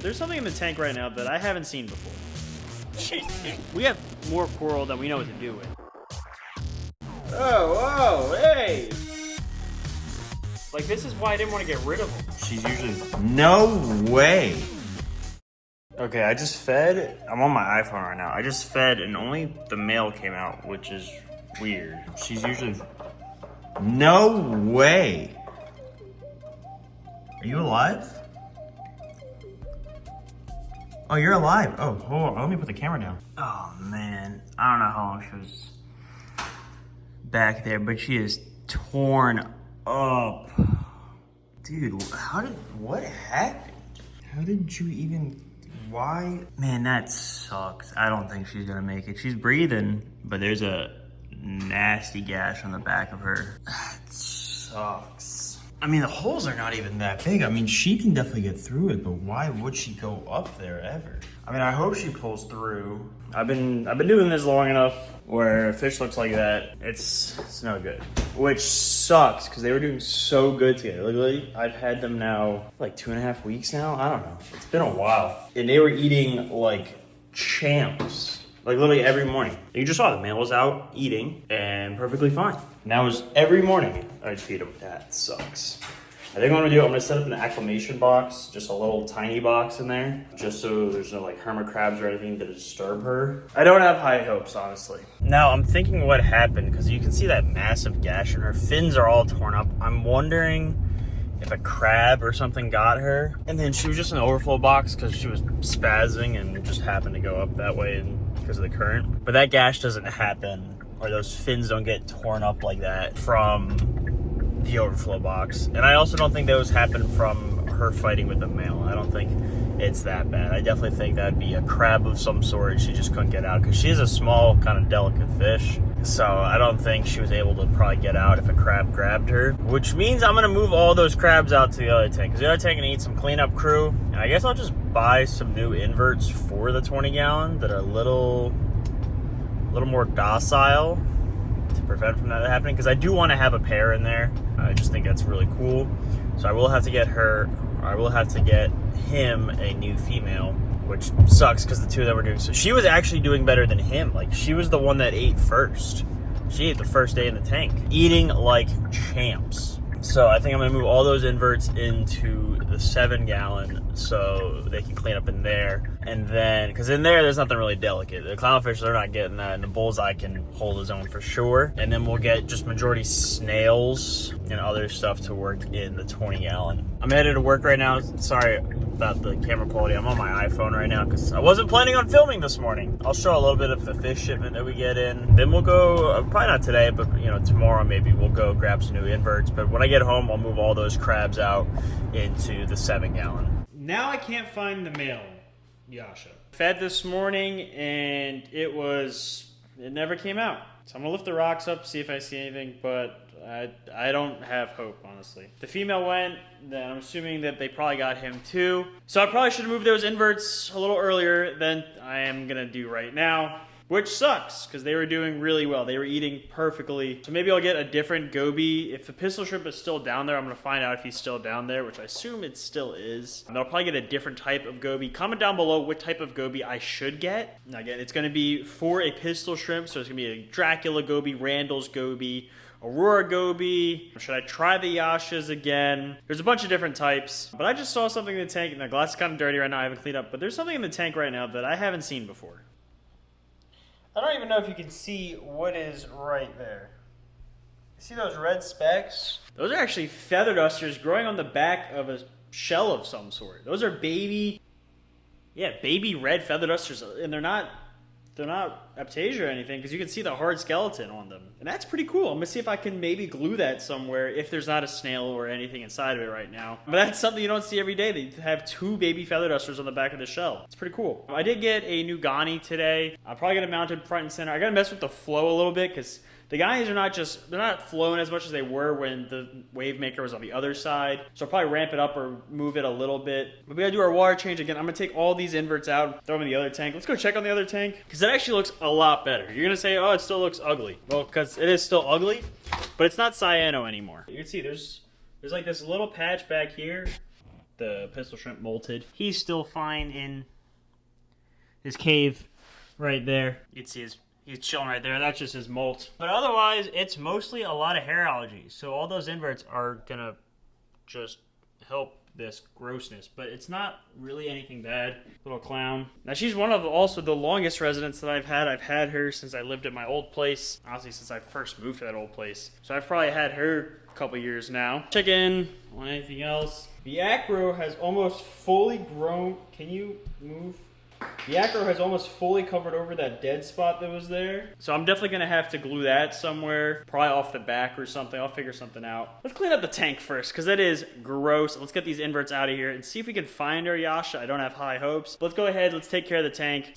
There's something in the tank right now that I haven't seen before. We have more coral than we know what to do with. Oh, hey! Like, this is why I didn't want to get rid of them. She's usually... No way! Okay, I just fed... I'm on my iPhone right now. I just fed and only the male came out, which is weird. She's usually... No way! Are you alive? Oh, you're alive. Oh, hold on. Let me put the camera down. Oh, man. I don't know how long she was back there, but she is torn up. Dude, what happened? How did you even, why? Man, that sucks. I don't think she's gonna make it. She's breathing, but there's a nasty gash on the back of her. That sucks. I mean, the holes are not even that big. I mean, she can definitely get through it, but why would she go up there ever? I mean, I hope she pulls through. I've been doing this long enough where a fish looks like that, it's no good. Which sucks, because they were doing so good together. Literally, I've had them now like 2.5 weeks now. I don't know. It's been a while. And they were eating like champs. Like literally every morning. You just saw the male was out eating and perfectly fine. And that was every morning I'd feed them. That sucks. I think what I'm gonna do, I'm gonna set up an acclimation box, just a little tiny box in there, just so there's no like hermit crabs or anything to disturb her. I don't have high hopes, honestly. Now I'm thinking what happened, because you can see that massive gash and her fins are all torn up. I'm wondering if a crab or something got her. And then she was just in the overflow box because she was spazzing and just happened to go up that way because of the current. But that gash doesn't happen, or those fins don't get torn up like that from the overflow box. And I also don't think those happen from her fighting with the male. I don't think it's that bad. I definitely think that'd be a crab of some sort. She just couldn't get out because she's a small, kind of delicate fish. So I don't think she was able to probably get out if a crab grabbed her, which means I'm gonna move all those crabs out to the other tank, because the other tank can need some cleanup crew. And I guess I'll just buy some new inverts for the 20 gallon that are a little more docile to prevent from that happening, because I do want to have a pair in there. I just think that's really cool. So I will have to get him a new female, which sucks because the two that were doing, so she was actually doing better than him. Like, she was the one that ate first. She ate the first day in the tank, eating like champs. So I think I'm gonna move all those inverts into the 7 gallon so they can clean up in there. And then, because in there's nothing really delicate. The clownfish, they're not getting that, and the bullseye can hold his own for sure. And then we'll get just majority snails and other stuff to work in the 20 gallon. I'm headed to work right now. Sorry about the camera quality. I'm on my iPhone right now because I wasn't planning on filming this morning. I'll show a little bit of the fish shipment that we get in. Then we'll go, probably not today, but tomorrow maybe we'll go grab some new inverts. But when I get home, I'll move all those crabs out into the 7 gallon. Now I can't find the male Yasha. Fed this morning and it never came out. So I'm gonna lift the rocks up, see if I see anything, but I don't have hope, honestly. The female went, then I'm assuming that they probably got him too. So I probably should have moved those inverts a little earlier than I am gonna do right now, which sucks because they were doing really well. They were eating perfectly. So maybe I'll get a different goby. If the pistol shrimp is still down there, I'm gonna find out if he's still down there, which I assume it still is. And I'll probably get a different type of goby. Comment down below what type of goby I should get. Now again, it's gonna be for a pistol shrimp, so it's gonna be a Dracula goby, Randall's goby, Aurora goby. Should I try the Yashas again? There's a bunch of different types, but I just saw something in the tank, and the glass is kind of dirty right now. I haven't cleaned up, but there's something in the tank right now that I haven't seen before. I don't even know if you can see what is right there. See those red specks? Those are actually feather dusters growing on the back of a shell of some sort. Those are baby red feather dusters, and they're not aptasia or anything, because you can see the hard skeleton on them. And that's pretty cool. I'm gonna see if I can maybe glue that somewhere if there's not a snail or anything inside of it right now. But that's something you don't see every day. They have 2 baby feather dusters on the back of the shell. It's pretty cool. I did get a new Ghani today. I'm probably gonna mount it front and center. I gotta mess with the flow a little bit, because the Ghanis are they're not flowing as much as they were when the wave maker was on the other side. So I'll probably ramp it up or move it a little bit. But we gotta do our water change again. I'm gonna take all these inverts out, throw them in the other tank. Let's go check on the other tank, because it actually looks a lot better. You're gonna say, oh, it still looks ugly. Well, because it is still ugly, but it's not cyano anymore. You can see there's like this little patch back here the pistol shrimp molted. He's still fine in his cave right there. You can see he's chilling right there. That's just his molt. But otherwise, it's mostly a lot of hair allergies. So all those inverts are gonna just help this grossness, but it's not really anything bad. Little clown. Now she's one of also the longest residents that I've had. I've had her since I lived at my old place. Honestly, since I first moved to that old place. So I've probably had her a couple years now. Check in on anything else. The acro has almost fully grown. Can you move? The acro has almost fully covered over that dead spot that was there. So I'm definitely going to have to glue that somewhere. Probably off the back or something. I'll figure something out. Let's clean up the tank first because that is gross. Let's get these inverts out of here and see if we can find our Yasha. I don't have high hopes. Let's go ahead. Let's take care of the tank.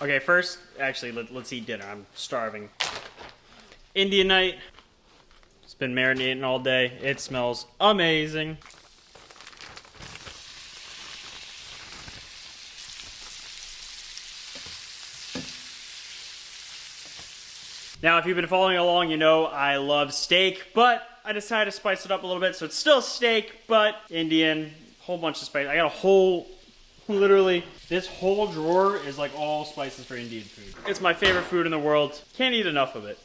Okay, first, actually, let's eat dinner. I'm starving. Indian night. It's been marinating all day. It smells amazing. Now, if you've been following along, you know I love steak, but I decided to spice it up a little bit, so it's still steak, but Indian, whole bunch of spice. I got a whole, literally, this whole drawer is like all spices for Indian food. It's my favorite food in the world. Can't eat enough of it.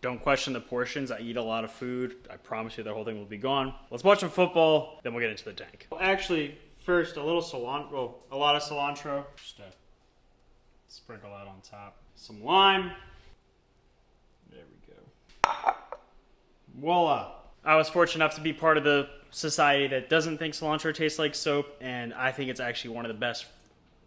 Don't question the portions. I eat a lot of food. I promise you the whole thing will be gone. Let's watch some football, then we'll get into the tank. Actually, first, a little cilantro, well, a lot of cilantro. Just sprinkle that on top. Some lime. There we go. Voila. I was fortunate enough to be part of the society that doesn't think cilantro tastes like soap, and I think it's actually one of the best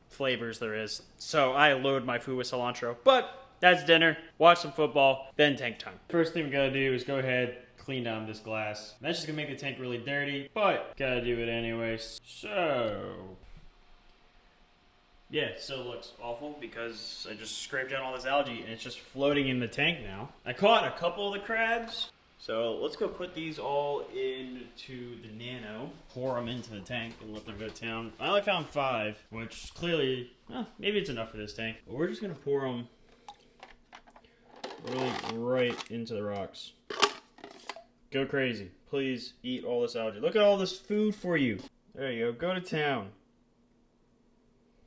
flavors there is. So I load my food with cilantro, but that's dinner. Watch some football, then tank time. First thing we gotta do is go ahead, clean down this glass. That's just gonna make the tank really dirty, but gotta do it anyways. So, yeah, so it looks awful because I just scraped down all this algae and it's just floating in the tank now. I caught a couple of the crabs, so let's go put these all into the nano, pour them into the tank and let them go to town. I only found 5, which clearly, maybe it's enough for this tank, but we're just gonna pour them really right into the rocks. Go crazy. Please eat all this algae. Look at all this food for you. There you go. Go to town.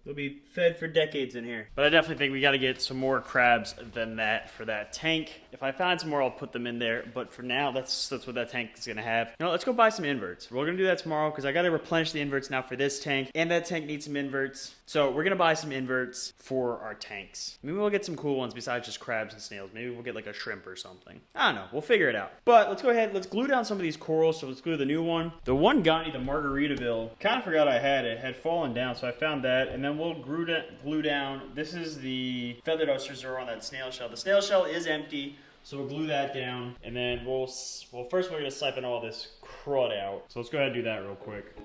They'll be fed for decades in here. But I definitely think we got to get some more crabs than that for that tank. If I find some more, I'll put them in there. But for now, that's what that tank is going to have. You know, let's go buy some inverts. We're going to do that tomorrow because I got to replenish the inverts now for this tank. And that tank needs some inverts. So we're going to buy some inverts for our tanks. Maybe we'll get some cool ones besides just crabs and snails. Maybe we'll get like a shrimp or something. I don't know. We'll figure it out. But let's go ahead. Let's glue down some of these corals. So let's glue the new one. The one Ghani, the Margaritaville, kind of forgot I had it. It had fallen down. So I found that. And then we'll glue down. This is the feathered oysters on that snail shell. The snail shell is empty. So we'll glue that down. And then first we're going to siphon all this crud out. So let's go ahead and do that real quick.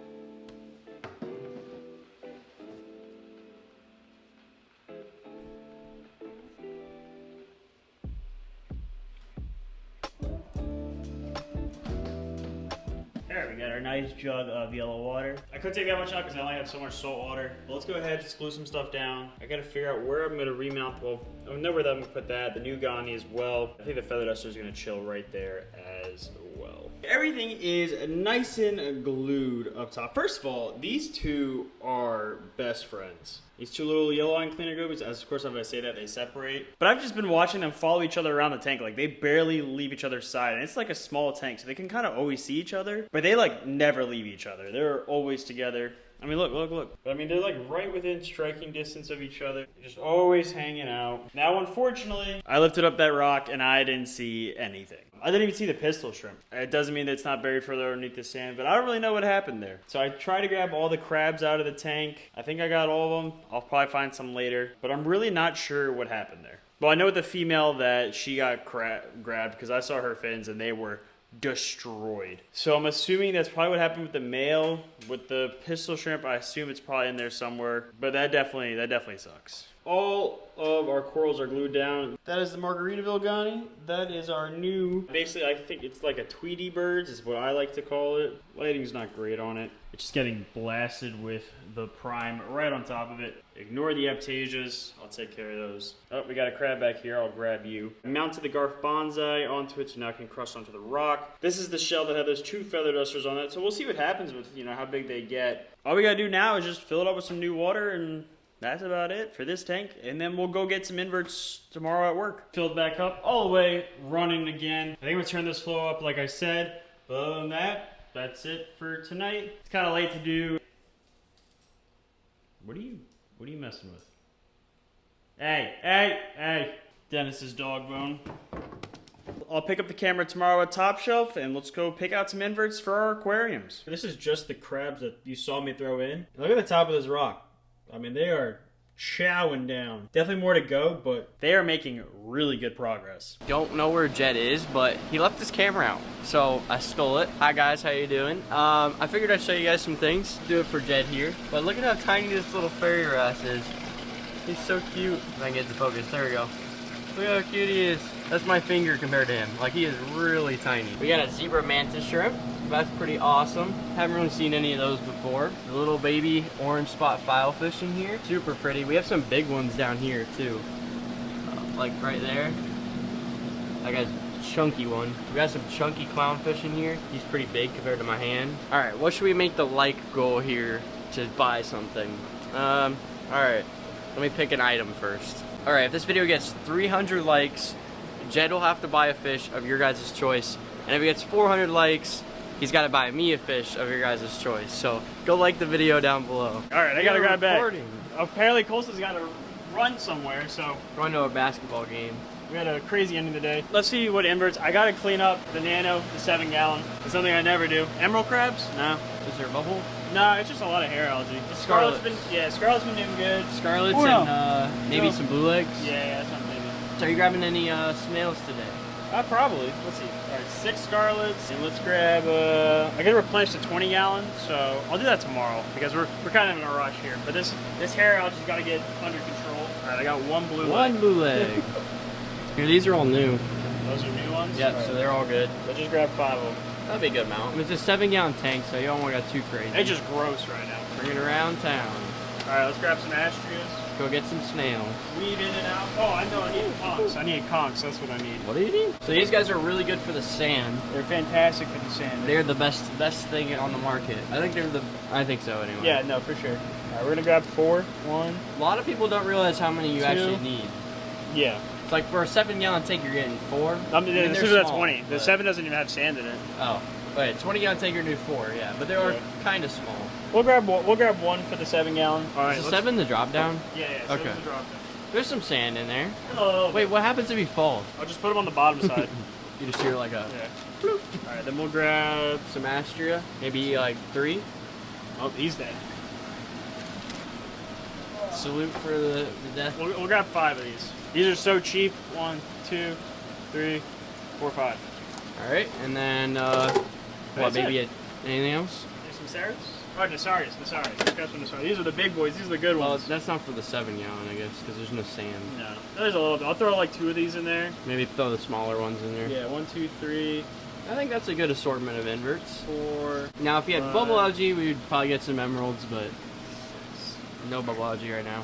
There, we got our nice jug of yellow water. I couldn't take that much out because I only have so much salt water. But let's go ahead, just glue some stuff down. I gotta figure out where I'm gonna remount. Well, I know where I'm gonna put that. The new Ghani as well. I think the feather duster is gonna chill right there as well. Everything is nice and glued up top. First of all, these two are best friends. These two little yellow line cleaner goobies, as of course if I say that, they separate. But I've just been watching them follow each other around the tank. Like, they barely leave each other's side. And it's like a small tank, so they can kind of always see each other. But they, like, never leave each other. They're always together. I mean, look. But I mean, they're, like, right within striking distance of each other. Just always hanging out. Now, unfortunately, I lifted up that rock, and I didn't see anything. I didn't even see the pistol shrimp. It doesn't mean that it's not buried further underneath the sand, but I don't really know what happened there. So I tried to grab all the crabs out of the tank. I think I got all of them. I'll probably find some later, but I'm really not sure what happened there. Well, I know with the female that she got grabbed because I saw her fins and they were destroyed. So I'm assuming that's probably what happened with the male. With the pistol shrimp, I assume it's probably in there somewhere, but that definitely sucks. All of our corals are glued down. That is the Margaritaville Ghani. That is our new, basically I think it's like a Tweety birds is what I like to call it. Lighting's not great on it. It's just getting blasted with the prime right on top of it. Ignore the aptasias. I'll take care of those. Oh, we got a crab back here. I'll grab you. I mounted the Garf Bonsai onto it so now I can crush onto the rock. This is the shell that had those 2 feather dusters on it. So we'll see what happens with, you know, how big they get. All we got to do now is just fill it up with some new water, and that's about it for this tank. And then we'll go get some inverts tomorrow at work. Filled back up all the way, running again. I think I'm going to turn this flow up like I said. But other than that, that's it for tonight. It's kind of late to do. What are you messing with? Hey. Dennis's dog bone. I'll pick up the camera tomorrow at Top Shelf, and let's go pick out some inverts for our aquariums. This is just the crabs that you saw me throw in. Look at the top of this rock. I mean, they are chowing down. Definitely more to go, but they are making really good progress. Don't know where Jed is, but he left his camera out, so I stole it. Hi guys, how you doing? I figured I'd show you guys some things. Do it for Jed here. But look at how tiny this little fairy wrasse is. He's so cute. If I can get the focus, there we go. Look how cute he is. That's my finger compared to him. Like, he is really tiny. We got a zebra mantis shrimp. That's pretty awesome. Haven't really seen any of those before. The little baby orange spot filefish in here. Super pretty. We have some big ones down here too. Like right there. That guy's a chunky one. We got some chunky clownfish in here. He's pretty big compared to my hand. Alright, what should we make the like goal here to buy something? Alright. Let me pick an item first. Alright, if this video gets 300 likes, Jed will have to buy a fish of your guys' choice. And if it gets 400 likes, he's got to buy me a fish of your guys' choice. So go like the video down below. Alright, I got to grab back. Apparently Colson's got to run somewhere, so. Going to a basketball game. We had a crazy ending today. Let's see what inverts. I got to clean up the Nano, the 7-gallon. It's something I never do. Emerald crabs? No. Is there a bubble? No, it's just a lot of hair algae. Scarlet's been doing good. Scarlet's and maybe some blue legs? Yeah, that's what I'm thinking. So are you grabbing any snails today? Probably. Let's see. All right, 6 scarlets, and let's grab. I gotta replenish the 20-gallon, so I'll do that tomorrow because we're kind of in a rush here. But this hair algae's got to get under control. All right, I got one blue leg. One blue leg. Here, these are all new. Those are new ones. Yep. So they're all good. So just grab 5 of them. That'd be a good amount. It's a 7-gallon tank, so you don't want to get too crazy. They're just gross right now. Bring it around town. All right, let's grab some astrias. Go get some snails. Weave in and out. Oh, I know. I need conchs. I need conchs. That's what I need. What do you need? So these guys are really good for the sand. They're fantastic for the sand. They're the best thing on the market. I think so anyway. Yeah, no, for sure. All right, we're gonna grab 4. 1. A lot of people don't realize how many you 2. actually need. Yeah. It's like for a 7-gallon tank, you're getting 4. I mean this is small, 20. The 7 doesn't even have sand in it. Oh, wait, 20-gallon tank, you're new 4. Yeah, but they are kind of small. We'll grab 1 for the 7-gallon. All right. Is the 7 the drop down? Yeah. Okay. The drop down. There's some sand in there. Oh. Wait, what happens if he falls? I'll just put them on the bottom side. You just hear like a. Yeah. All right, then we'll grab some astria. Maybe like 3. Oh, he's dead. Salute for the death. We'll grab 5 of these. These are so cheap. 1, 2, 3, 4, 5. All right, and then maybe anything else? There's some Sarahs? Oh, Nasarias. These are the big boys. These are the good ones. Well, that's not for the 7-gallon, I guess, because there's no sand. No. There's a little bit. I'll throw like 2 of these in there. Maybe throw the smaller ones in there. Yeah, 1, 2, 3. I think that's a good assortment of inverts. 4. Now, if you had bubble algae, we'd probably get some emeralds, but no bubble algae right now.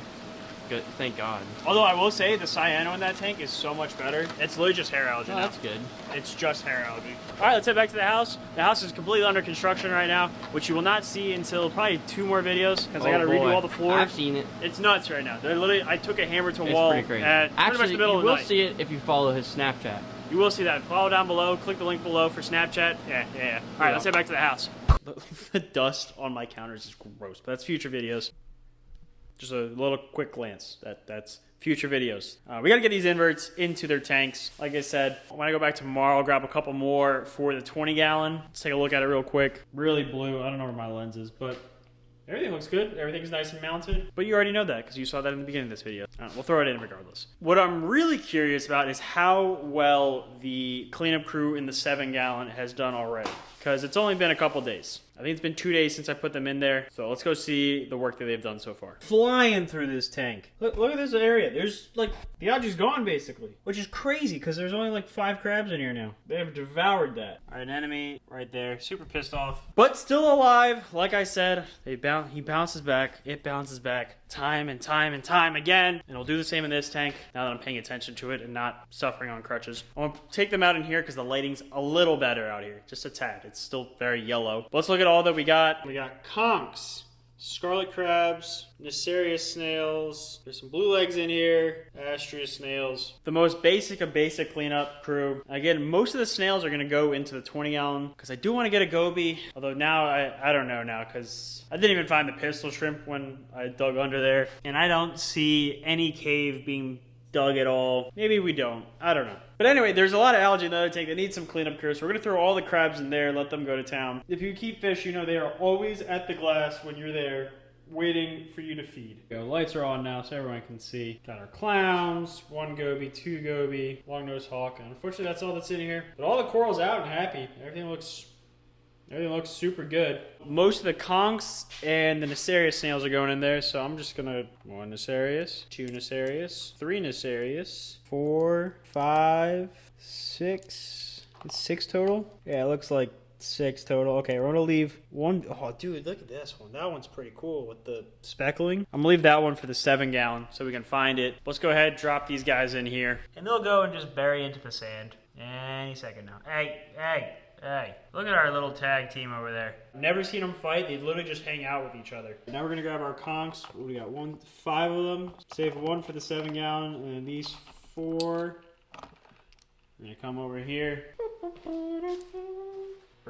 Good, thank God. Although I will say the cyano in that tank is so much better. It's literally just hair algae. Oh, now. that's good. It's just hair algae. All right, let's head back to the house. The house is completely under construction right now, which you will not see until probably 2 more videos because I got to redo all the floors. I've seen it. It's nuts right now. They're literally. I took a hammer to a It's wall pretty crazy. at pretty much the middle of the night. You will see it if you follow his Snapchat. You will see that. Follow down below. Click the link below for Snapchat. Yeah. All right, let's head back to the house. The dust on my counters is gross, but that's future videos. Just a little quick glance. That's future videos. We got to get these inverts into their tanks. Like I said, when I go back tomorrow, I'll grab a couple more for the 20-gallon. Let's take a look at it real quick. Really blue. I don't know where my lens is, but everything looks good. Everything's nice and mounted. But you already know that because you saw that in the beginning of this video. We'll throw it in regardless. What I'm really curious about is how well the cleanup crew in the 7-gallon has done already. Because it's only been a couple days. I think it's been 2 days since I put them in there. So let's go see the work that they've done so far. Flying through this tank. Look at this area. There's like, the algae's gone basically, which is crazy because there's only like 5 crabs in here now. They have devoured that. All right, enemy right there. Super pissed off. But still alive. Like I said, he bounces back. It bounces back time and time and time again. And I'll do the same in this tank now that I'm paying attention to it and not suffering on crutches. I want to take them out in here because the lighting's a little better out here. Just a tad. It's still very yellow. But let's look at all that we got. We got conchs, scarlet crabs, Necarious snails. There's some blue legs in here. Astrea snails. The most basic of basic cleanup crew. Again, most of the snails are going to go into the 20-gallon because I do want to get a goby. Although now, I don't know now because I didn't even find the pistol shrimp when I dug under there. And I don't see any cave being dug at all. Maybe we don't. I don't know. But anyway, there's a lot of algae in the other tank that needs some cleanup crew, so we're going to throw all the crabs in there, let them go to town. If you keep fish, you know they are always at the glass when you're there, waiting for you to feed. The lights are on now so everyone can see. Got our clowns, 1 goby, 2 goby, long-nosed hawk, and unfortunately that's all that's in here. But all the coral's out and happy. Everything looks super good. Most of the conchs and the Necarious snails are going in there, so I'm just gonna 1 Necarious, 2 Necarious, 3 Necarious, 4, 5, 6. It's 6 total? Yeah, it looks like 6 total. Okay, we're gonna leave 1. Oh, dude, look at this one. That one's pretty cool with the speckling. I'm gonna leave that one for the 7-gallon so we can find it. Let's go ahead, drop these guys in here. And they'll go and just bury into the sand. Any second now. Hey, look at our little tag team over there. Never seen them fight. They literally just hang out with each other. Now we're going to grab our conchs. We got 5 of them. Save 1 for the 7-gallon. And then these 4. I'm going to come over here. We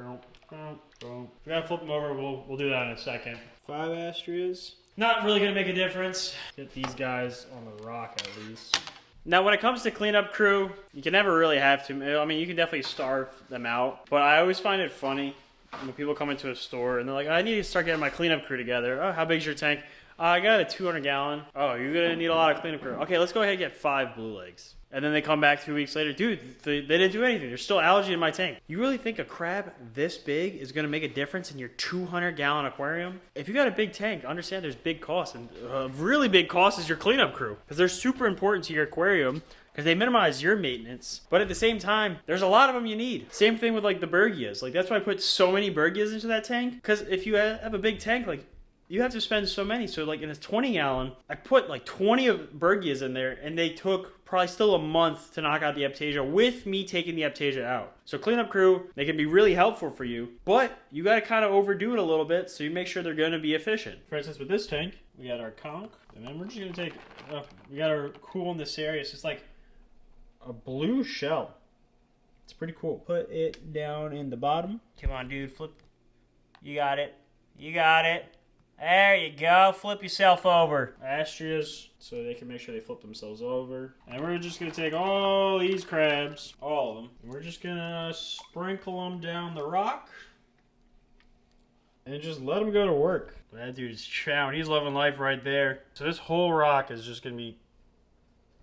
got to flip them over. We'll do that in a second. 5 Astreas. Not really going to make a difference. Get these guys on the rock at least. Now, when it comes to cleanup crew, you can never really have to. I mean, you can definitely starve them out. But I always find it funny when people come into a store and they're like, I need to start getting my cleanup crew together. Oh, how big's your tank? I got a 200-gallon. Oh, you're going to need a lot of cleanup crew. Okay, let's go ahead and get 5 blue legs. And then they come back 2 weeks later. Dude, they didn't do anything. There's still algae in my tank. You really think a crab this big is going to make a difference in your 200-gallon aquarium? If you got a big tank, understand there's big costs. And a really big cost is your cleanup crew. Because they're super important to your aquarium. Because they minimize your maintenance. But at the same time, there's a lot of them you need. Same thing with like the Bergias. Like that's why I put so many Bergias into that tank. Because if you have a big tank, like you have to spend so many. So like in this 20-gallon, I put like 20 of Bergias in there. And they took probably still a month to knock out the Aptasia with me taking the Aptasia out. So cleanup crew, they can be really helpful for you, but you got to kind of overdo it a little bit so you make sure they're going to be efficient. For instance, with this tank, we got our conch, and then we're just going to take, we got our cool Necarious. It's like a blue shell. It's pretty cool. Put it down in the bottom. Come on, dude, flip. You got it. You got it. There you go. Flip yourself over. Astreas, so they can make sure they flip themselves over. And we're just going to take all these crabs, all of them, and we're just going to sprinkle them down the rock and just let them go to work. That dude's chowing. He's loving life right there. So this whole rock is just going to be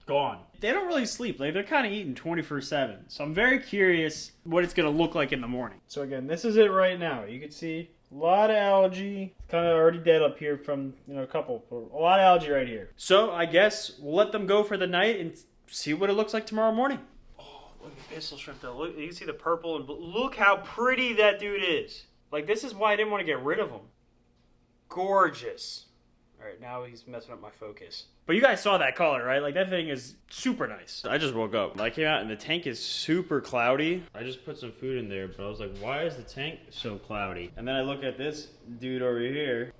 gone. They don't really sleep. Like they're kind of eating 24/7. So I'm very curious what it's going to look like in the morning. So again, this is it right now. You can see a lot of algae. Kind of already dead up here from, a couple. A lot of algae right here. So I guess we'll let them go for the night and see what it looks like tomorrow morning. Oh, look at pistol shrimp though. Look, you can see the purple and blue. Look how pretty that dude is. Like this is why I didn't want to get rid of him. Gorgeous. All right, now he's messing up my focus. But you guys saw that color, right? Like that thing is super nice. I just woke up. I came out and the tank is super cloudy. I just put some food in there, but I was like, why is the tank so cloudy? And then I look at this dude over here.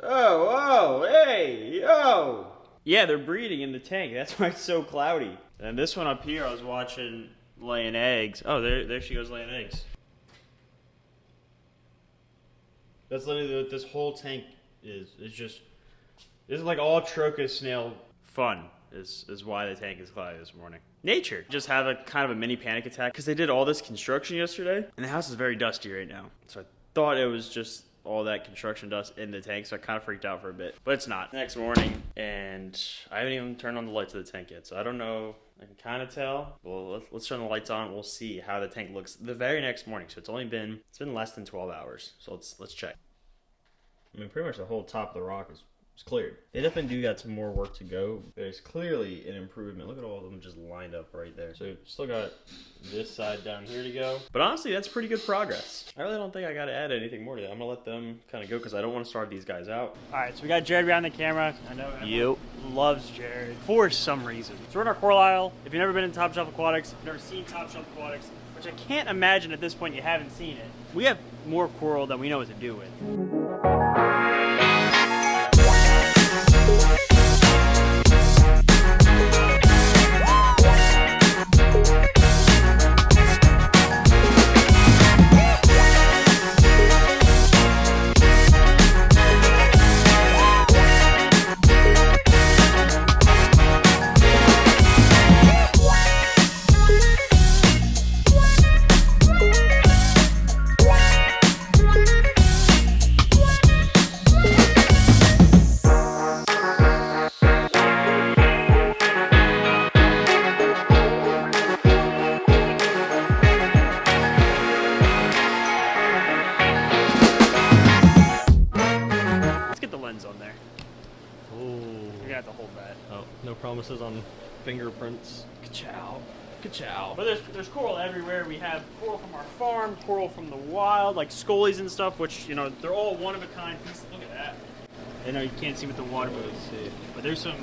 Oh, hey, yo. Yeah, they're breeding in the tank. That's why it's so cloudy. And this one up here, I was watching laying eggs. Oh, there she goes laying eggs. That's literally what this whole tank is. It's just, this is like all Trocus snail fun is why the tank is cloudy this morning. Nature. Just have a kind of a mini panic attack because they did all this construction yesterday and the house is very dusty right now. So I thought it was just all that construction dust in the tank, so I kind of freaked out for a bit. But it's not. Next morning, and I haven't even turned on the lights of the tank yet, so I don't know I can kind of tell. Well, let's turn the lights on. We'll see how the tank looks the very next morning. So it's been less than 12 hours. So let's check. I mean, pretty much the whole top of the rock is cleared. They definitely do got some more work to go. There's clearly an improvement. Look at all of them just lined up right there. So still got this side down here to go. But honestly, that's pretty good progress. I really don't think I got to add anything more to that. I'm gonna let them kind of go because I don't want to starve these guys out. All right, so we got Jared behind the camera. I know everyone loves Jared for some reason. So we're in our coral aisle. If you've never been in Top Shelf Aquatics, you've never seen Top Shelf Aquatics, which I can't imagine at this point you haven't seen it. We have more coral than we know what to do with. No promises on fingerprints. Ka-chow. Ka-chow. But there's coral everywhere. We have coral from our farm, coral from the wild, like scolies and stuff, which, you know, they're all one of a kind pieces. Look at that. I know you can't see with the water, but there's some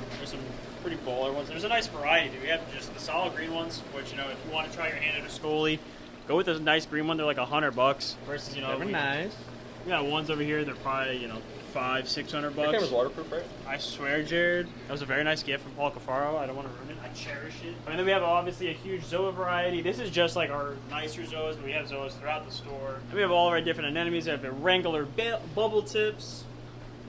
pretty baller ones. There's a nice variety. We have just the solid green ones, which, you know, if you want to try your hand at a scolie, go with this nice green one. They're like $100 versus, you know, they're nice. We got ones over here. They're probably, you know, $500-600. Your camera's waterproof, right? I swear, Jared. That was a very nice gift from Paul Cafaro. I don't want to ruin it. I cherish it. And then we have obviously a huge Zoa variety. This is just like our nicer Zoas, but we have Zoas throughout the store. And we have all of our different anemones. We have the Wrangler bubble tips.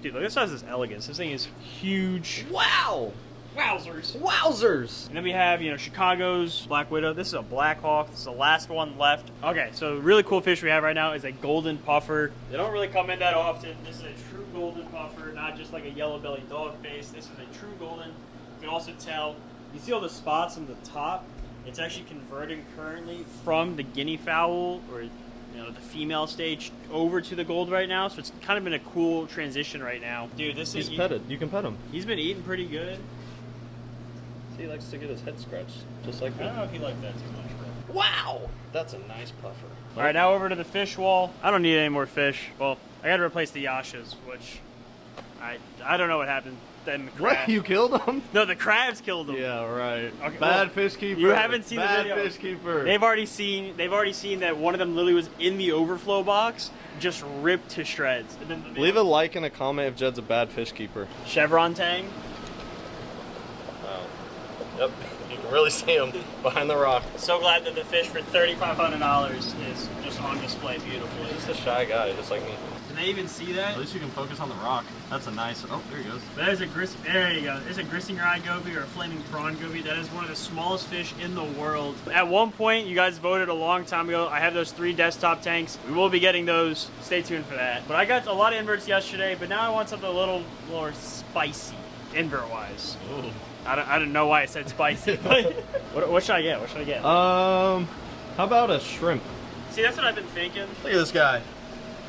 Dude, look at the size of this elegance. This thing is huge. Wow! Wowzers. Wowzers! And then we have, you know, Chicago's Black Widow. This is a Black Hawk. This is the last one left. Okay, so really cool fish we have right now is a golden puffer. They don't really come in that often. This is a true golden puffer, not just like a yellow belly dog face. This is a true golden. You can also tell, you see all the spots on the top? It's actually converting currently from the guinea fowl, or, you know, the female stage, over to the gold right now. So it's kind of been a cool transition right now. Dude, this is... He's petted. You can pet him. He's been eating pretty good. He likes to get his head scratched, just like I don't know if he liked that too much. But... Wow! That's a nice puffer. All right, now over to the fish wall. I don't need any more fish. Well, I got to replace the Yashas, which I don't know what happened. Then the crab. What? You killed them? No, the crabs killed them. Yeah, right. Okay, Bad fish keeper. You haven't seen the video. Bad fish keeper. They've already seen that one of them literally was in the overflow box, just ripped to shreds. And then Leave a like and a comment if Jed's a bad fish keeper. Chevron tang. Wow. Yep. You can really see him behind the rock. So glad that the fish for $3,500 is just on display beautifully. He's a shy guy, just like me. Can they even see that? At least you can focus on the rock. That's a nice... Oh, there he goes. There's a there you go. There's a grissing eye goby or a flaming prawn goby. That is one of the smallest fish in the world. At one point, you guys voted a long time ago. I have those 3 desktop tanks. We will be getting those. Stay tuned for that. But I got a lot of inverts yesterday, but now I want something a little more spicy, invert-wise. Ooh. I don't know why I said spicy, but what should I get? What should I get? How about a shrimp? See, that's what I've been thinking. Look at this guy.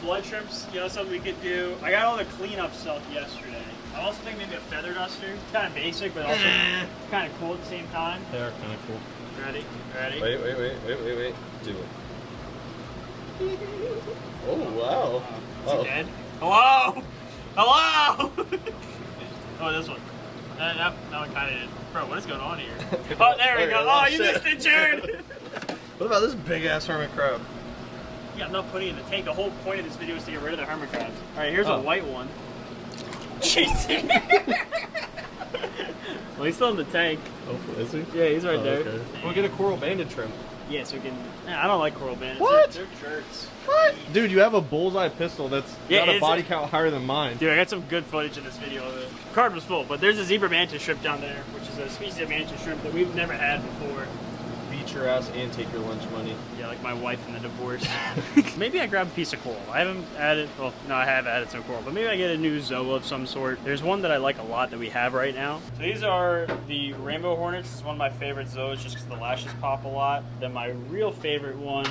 Blood shrimps, you know, something we could do. I got all the cleanup stuff yesterday. I also think maybe a feather duster. Kind of basic, but also kind of cool at the same time. They are kind of cool. Ready? Ready? Wait. Do it. Oh, wow. Is he dead? Hello? Hello? Oh, this one. That one kind of did. Bro, what is going on here? Oh, there we go. Oh, you missed it, Jared! What about this big-ass hermit crab? Yeah, I'm not putting it in the tank. The whole point of this video is to get rid of the hermit crabs. All right, here's a white one. Jeez. Well, he's still in the tank. Oh, is he? Yeah, he's right there. Okay. We'll get a coral banded shrimp. Yeah, so we can... Nah, I don't like coral bandits. What? They're jerks. What? Dude, you have a bullseye pistol that's got a body count higher than mine. Dude, I got some good footage in this video of it. The card was full, but there's a zebra mantis shrimp down there, which is a species of mantis shrimp that we've never had before. Beach your ass and take your lunch money. Yeah, like my wife in the divorce. Maybe I grab a piece of coral. I haven't added, well, no, I have added some coral, but maybe I get a new zoa of some sort. There's one that I like a lot that we have right now. So these are the rainbow hornets. It's one of my favorite zoas just because the lashes pop a lot. Then my real favorite one,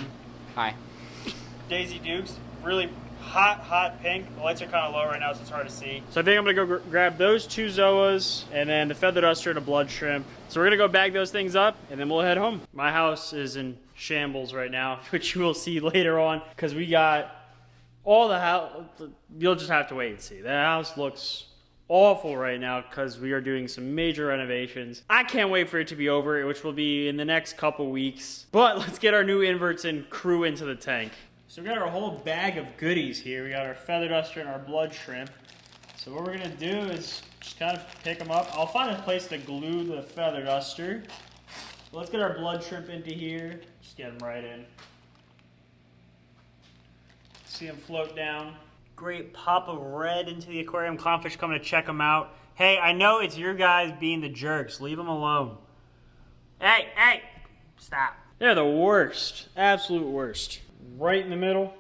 Hi. Daisy Dukes. Really hot pink. The lights are kind of low right now, so it's hard to see. So I think I'm gonna go grab those two zoas and then the feather duster and a blood shrimp. So we're gonna go bag those things up and then we'll head home. My house is in shambles right now, which you will see later on because we got all the house. You'll just have to wait and see. The house looks awful right now because we are doing some major renovations. I can't wait for it to be over, which will be in the next couple weeks. But let's get our new inverts and crew into the tank. So we got our whole bag of goodies here. We got our feather duster and our blood shrimp. So what we're gonna do is just kind of pick them up. I'll find a place to glue the feather duster. Let's get our blood shrimp into here. Just get them right in. See them float down. Great pop of red into the aquarium. Clownfish coming to check them out. Hey, I know it's your guys being the jerks. Leave them alone. Hey, stop. They're the worst, absolute worst. Right in the middle.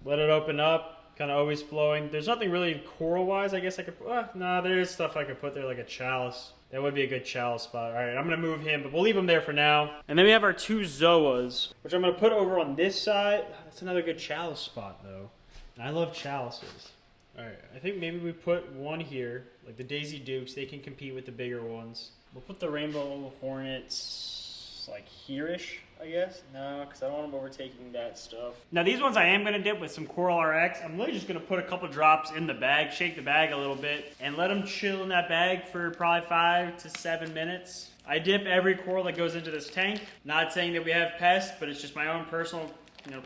Let it open up, kind of always flowing. There's nothing really coral-wise I guess I could put. No, there is stuff I could put there like a chalice. That would be a good chalice spot. All right, I'm gonna move him, but we'll leave him there for now. And then we have our two zoas, which I'm gonna put over on this side. That's another good chalice spot though. And I love chalices. All right, I think maybe we put one here, like the Daisy Dukes. They can compete with the bigger ones. We'll put the rainbow hornets like here-ish, I guess. No, because I don't want them overtaking that stuff. Now these ones I am going to dip with some Coral RX. I'm really just going to put a couple drops in the bag, shake the bag a little bit, and let them chill in that bag for probably 5 to 7 minutes. I dip every coral that goes into this tank. Not saying that we have pests, but it's just my own personal,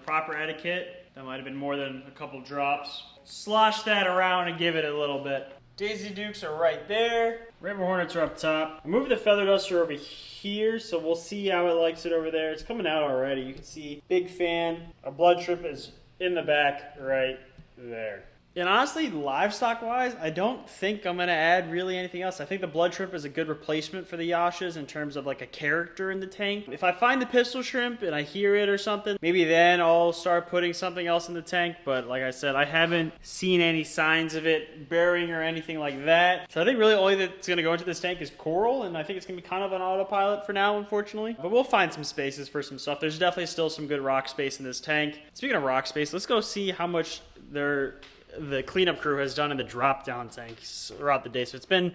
proper etiquette. That might have been more than a couple drops. Slosh that around and give it a little bit. Daisy Dukes are right there. Rainbow Hornets are up top. I moved the feather duster over here, so we'll see how it likes it over there. It's coming out already. You can see, big fan. Our blood shrimp is in the back right there. And honestly, livestock-wise, I don't think I'm going to add really anything else. I think the blood shrimp is a good replacement for the yashas in terms of like a character in the tank. If I find the pistol shrimp and I hear it or something, maybe then I'll start putting something else in the tank. But like I said, I haven't seen any signs of it burying or anything like that. So I think really only that's going to go into this tank is coral, and I think it's going to be kind of an autopilot for now, unfortunately. But we'll find some spaces for some stuff. There's definitely still some good rock space in this tank. Speaking of rock space, let's go see how much the cleanup crew has done in the drop down tanks throughout the day. So it's been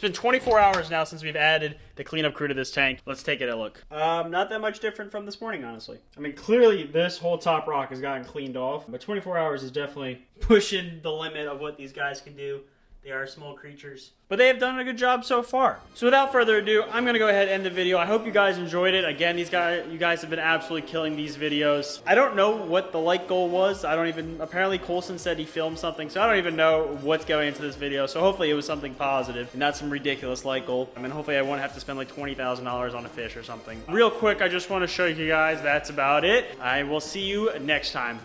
24 hours now since we've added the cleanup crew to this tank. Let's take it a look. Not that much different from this morning, honestly. I mean, clearly this whole top rock has gotten cleaned off, but 24 hours is definitely pushing the limit of what these guys can do. They are small creatures, but they have done a good job so far. So without further ado, I'm gonna go ahead and end the video. I hope you guys enjoyed it. Again, you guys have been absolutely killing these videos. I don't know what the like goal was. Apparently Colson said he filmed something, so I don't even know what's going into this video. So hopefully it was something positive and not some ridiculous like goal. I mean, hopefully I won't have to spend like $20,000 on a fish or something. Real quick, I just want to show you guys that's about it. I will see you next time.